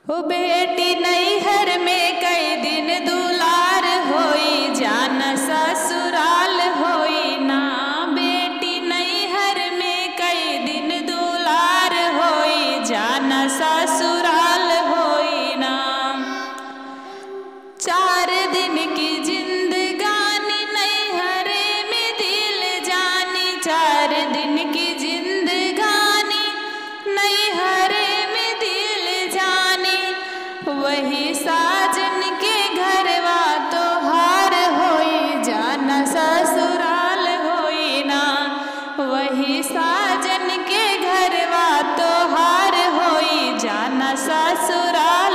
हो बेटी नैहर में कई दिन दुलार होई, जाना ससुराल होई ना। बेटी नैहर में कई दिन दुलार होई, जाना ससुराल होई ना। 4 दिन की जिंदगानी नैहरे में दिल जानी, 4 दिन की जिंदगानी नैहरे में दिल जानी। वही साजन के घरवा तो हार होई, जाना ससुराल होई ना। वही साजन के घरवा तो हार होई, जाना ससुराल